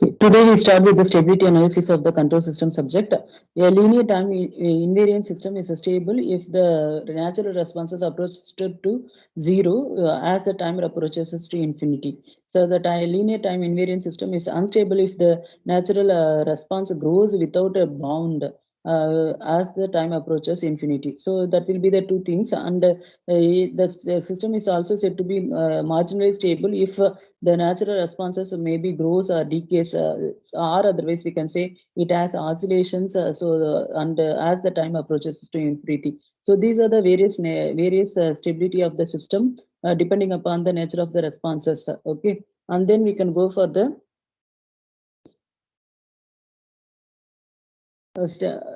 Okay, today we start with the stability analysis of the control system subject. A linear time invariant system is stable if the natural responses approach to zero as the timer approaches to infinity. So the linear time invariant system is unstable if the natural response grows without a bound as the time approaches infinity. So that will be the two things, and the system is also said to be marginally stable if the natural responses maybe grows or decays, or otherwise we can say it has oscillations. As the time approaches to infinity. So these are the various stability of the system depending upon the nature of the responses. Okay, and then we can go for the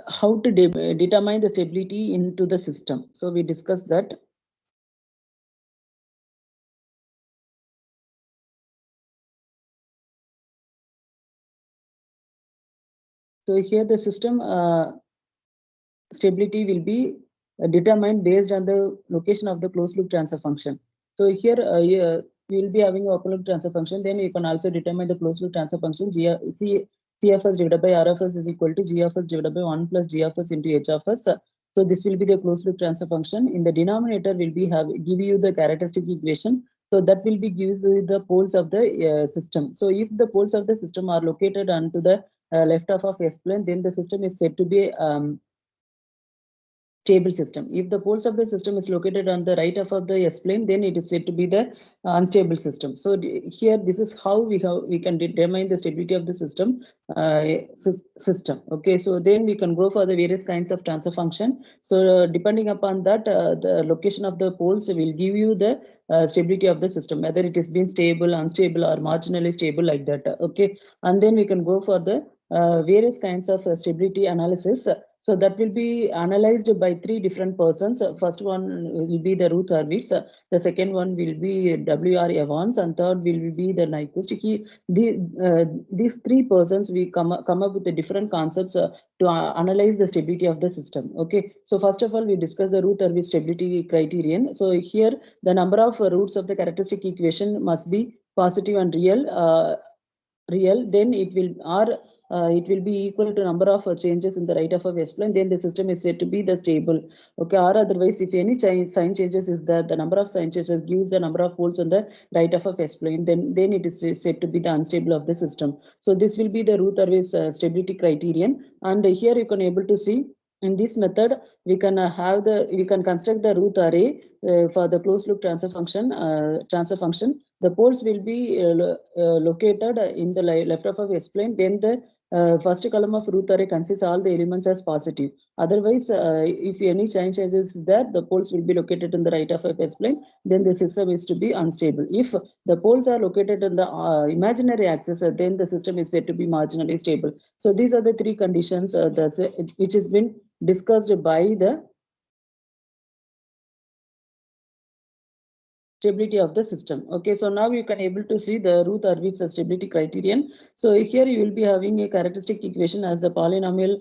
how to determine the stability into the system. So we discussed that. So here the system stability will be determined based on the location of the closed loop transfer function. So here we will be having a open loop transfer function. Then you can also determine the closed loop transfer function. CFS divided by RFS is equal to GFS divided by 1 plus GFS into HFS. So this will be the closed loop transfer function. In the denominator will be give you the characteristic equation. So that will be gives the poles of the system. So if the poles of the system are located onto the left half of S plane, then the system is said to be stable system. If the poles of the system is located on the right half of the S plane, then it is said to be the unstable system. So here, this is how we can determine the stability of the system. Okay, so then we can go for the various kinds of transfer function. So depending upon that, the location of the poles will give you the stability of the system, whether it is been stable, unstable, or marginally stable, like that. Okay, and then we can go for the various kinds of stability analysis. So that will be analyzed by three different persons. First one will be the Ruth Hurwitz. The second one will be W.R. Evans, and third will be the Nyquist. These three persons we come up with the different concepts to analyze the stability of the system. Okay. So first of all, we discuss the Ruth Hurwitz stability criterion. So here the number of roots of the characteristic equation must be positive and real. Then it will be equal to number of changes in the right half of S plane, then the system is said to be the stable. Okay, or otherwise, if any sign changes is that the number of sign changes gives the number of poles on the right half of S plane, then it is said to be the unstable of the system. So this will be the Ruth Hurwitz stability criterion, and here you can able to see. In this method, we can we can construct the Ruth array for the closed loop transfer function. The poles will be located in the left half of S plane. Then the first column of Ruth array consists all the elements as positive. Otherwise, if any change is there, the poles will be located in the right half of S plane. Then the system is to be unstable. If the poles are located in the imaginary axis, then the system is said to be marginally stable. So these are the three conditions which has been discussed by the stability of the system. Okay, so now you can able to see the Ruth Hurwitz stability criterion. So here you will be having a characteristic equation as the polynomial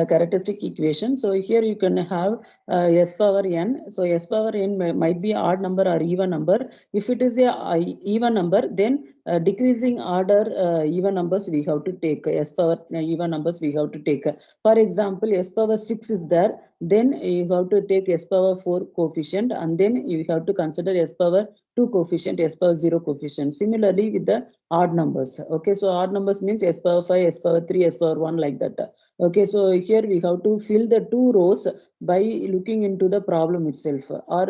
characteristic equation. So here you can have S power n. So S power n might be odd number or even number. If it is a even number, then decreasing order even numbers we have to take. S power even numbers we have to take. For example, S power 6 is there, then you have to take S power 4 coefficient, and then you have to consider S power 2 coefficient, S power 0 coefficient. Similarly with the odd numbers. Okay, so odd numbers means S power 5, S power 3, S power 1, like that. Okay, so here we have to fill the two rows by looking into the problem itself, or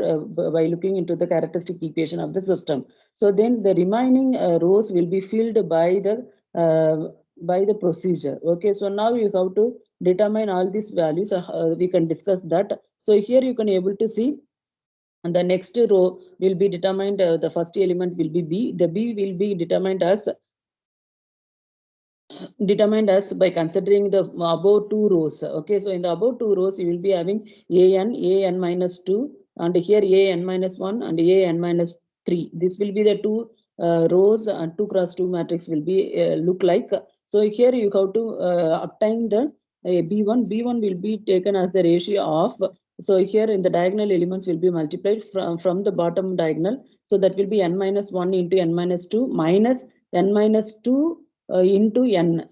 by looking into the characteristic equation of the system. So then the remaining rows will be filled by the procedure. Okay, so now you have to determine all these values. We can discuss that. So here you can able to see, and the next row will be determined, the first element will be B. The B will be determined as by considering the above two rows. Okay, so in the above two rows, you will be having an minus 2, and here an minus 1 and an minus 3. This will be the two rows, and 2 cross 2 matrix will be look like. So here you have to obtain the B1. B1 will be taken as the ratio of, so here in the diagonal elements will be multiplied from the bottom diagonal. So that will be n minus 1 into n minus 2 minus n minus 2 into an,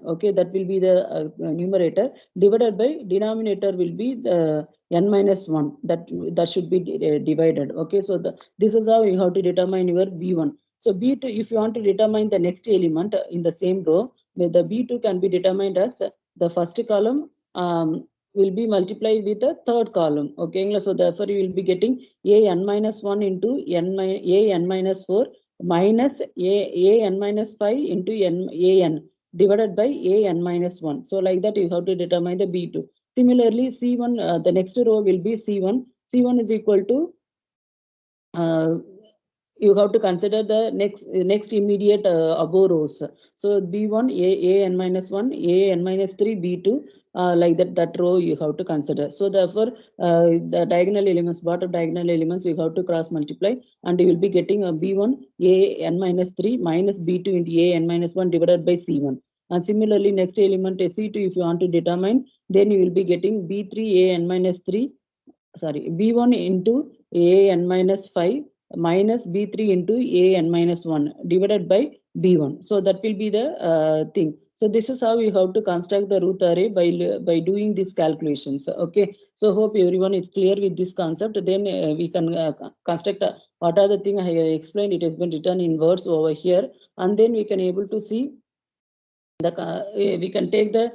okay, that will be the numerator, divided by denominator will be the n minus 1, that should be divided, okay. So this is how you have to determine your b1. So b2, if you want to determine the next element in the same row, the b2 can be determined as the first column will be multiplied with the third column, okay. So therefore you will be getting an minus 1 into an minus 4 minus an minus 5 into an divided by an minus 1. So like that you have to determine the b2. Similarly, c1, the next row will be c1. C1 is equal to you have to consider the next immediate above rows. So b1 an minus 1, an minus 3, b2, like that row you have to consider. So therefore the diagonal elements, bottom diagonal elements, you have to cross multiply, and you will be getting a b1 an minus 3 minus b2 into an minus 1 divided by c1. And similarly, next element c2, if you want to determine, then you will be getting b3 an minus 3, sorry, b1 into an minus 5 minus b3 into an minus 1 divided by b1. So that will be the thing. So this is how we have to construct the root array by doing these calculations, okay. So hope everyone is clear with this concept. Then we can construct what are the thing I have explained. It has been written in words over here, and then we can able to see we can take the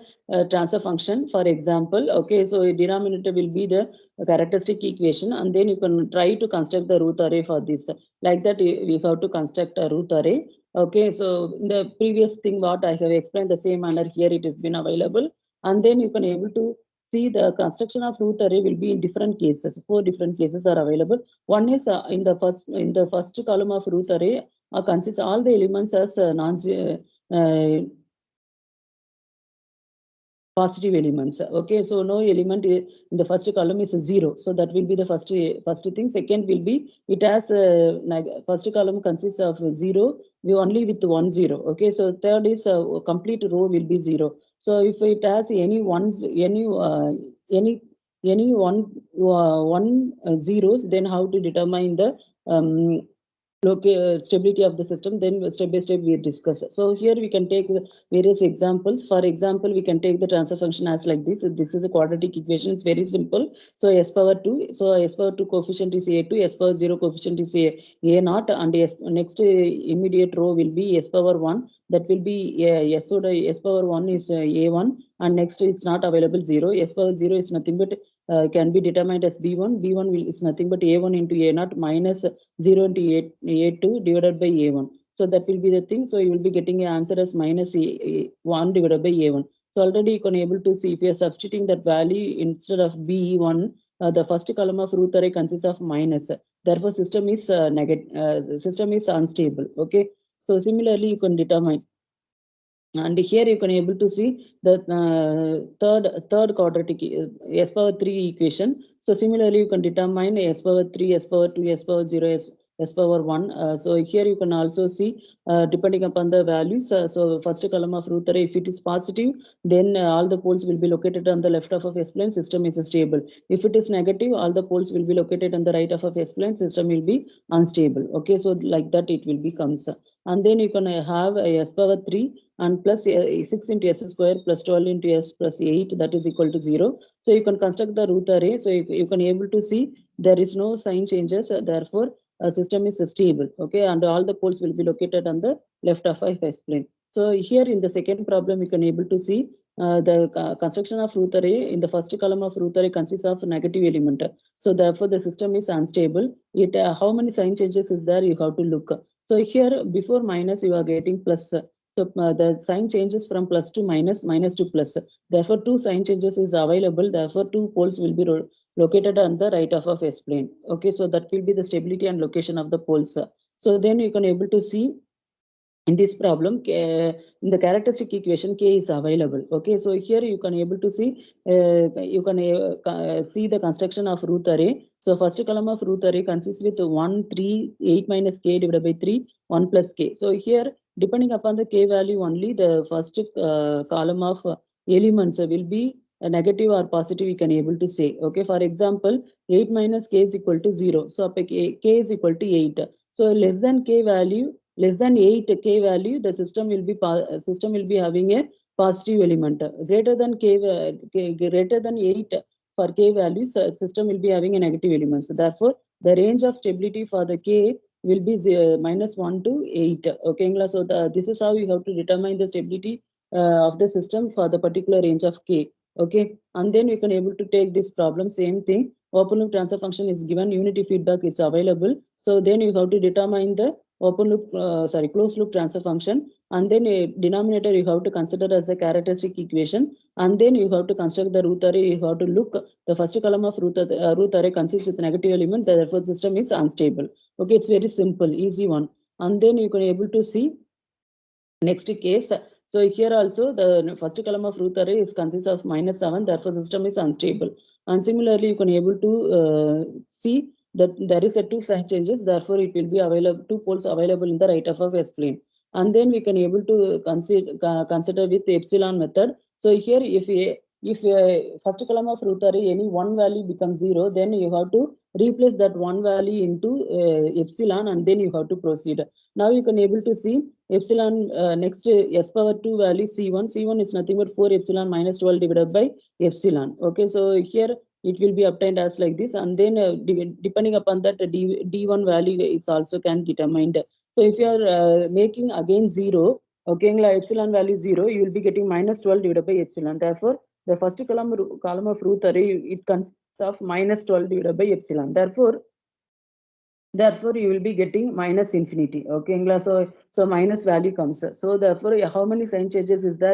transfer function, for example, okay. So a denominator will be the characteristic equation, and then you can try to construct the root array for this. Like that we have to construct a root array, okay. So in the previous thing what I have explained, the same manner here it has been available, and then you can able to see the construction of root array will be in different cases. 4 different cases are available. One is in the first column of root array consists all the elements as non positive elements, okay. So no element in the first column is 0, so that will be the first thing. Second will be it has first column consists of 0, we only with 1 0, okay. So third is complete row will be 0. So if it has any ones, any one zeros, then how to determine the stability of the system, then step by step we discuss. So here we can take various examples. For example, we can take the transfer function as like this. This is a quadratic equation, it's very simple. So s power 2, so s power 2 coefficient is a2, s power 0 coefficient is a naught, and next immediate row will be s power 1, that will be s power 1 is a1, and next it's not available 0. S power 0 is nothing but can be determined as b1. B1 is nothing but a1 into a naught minus 0 into a2 divided by a1. So that will be the thing. So you will be getting an answer as minus 1 divided by a1. So already you can able to see, if you are substituting that value instead of b1, the first column of root array consists of minus. Therefore system is system is unstable, okay. So similarly you can determine, and here you can able to see the third quadratic s power 3 equation. So similarly you can determine s power 3, s power 2, s power 0, s power 1. So here you can also see depending upon the values. So first column of root array, if it is positive, then all the poles will be located on the left half of s plane, system is stable. If it is negative, all the poles will be located on the right half of s plane, system will be unstable, okay. So like that it will become, and then you can have s power 3 and plus 6 into s square plus 12 into s plus 8, that is equal to 0. So you can construct the root array. So you can able to see there is no sign changes, therefore system is stable, okay, and all the poles will be located on the left of s plane. So here in the second problem you can able to see the construction of root array. In the first column of root array consists of negative element, so therefore the system is unstable. It how many sign changes is there, you have to look. So here before minus you are getting plus. So the sign changes from plus to minus, minus to plus. Therefore, 2 sign changes is available. Therefore, 2 poles will be located on the right half of S plane. Okay, so that will be the stability and location of the poles. So then you can able to see in this problem, in the characteristic equation, k is available. Okay, so here you can able to see you can see the construction of root array. So first column of root array consists with 1 3 8 minus k divided by 3 1 plus k. So here depending upon the k value only, the first column of elements will be a negative or positive, we can able to say. Okay, for example, 8 minus k is equal to 0. So k is equal to 8. So less than k value, less than 8 k value, the system will be having a positive element. Greater than greater than 8 for k values, system will be having a negative element. So therefore, the range of stability for the k will be -1 to 8. Okay, so this is how you have to determine the stability of the system for the particular range of k. Okay, and then you can able to take this problem, same thing. Open loop transfer function is given, unity feedback is available. So then you have to determine the closed loop transfer function, and then a denominator you have to consider as a characteristic equation, and then you have to construct the root array. You have to look the first column of root array consists with negative element, therefore system is unstable. Okay, it's very simple, easy one. And then you can able to see next case. So here also the first column of root array is consists of -7, therefore system is unstable. And similarly, you can able to see that there is a two sign changes, therefore it will be available, two poles available in the right of S plane. And then we can able to consider with the epsilon method. So here if first column of root array any one value becomes 0, then you have to replace that one value into epsilon, and then you have to proceed. Now you can able to see epsilon next s power 2 value c1 is nothing but 4 epsilon minus 12 divided by epsilon. Okay, so here it will be obtained as like this, and then depending upon that d1 value is also can determined. So if you are making again 0, okay, epsilon value 0, you will be getting -12 divided by epsilon. Therefore the first column of root array, it consists of -12 divided by epsilon. Therefore you will be getting minus infinity. Okay, so minus value comes. So therefore how many sign changes is there?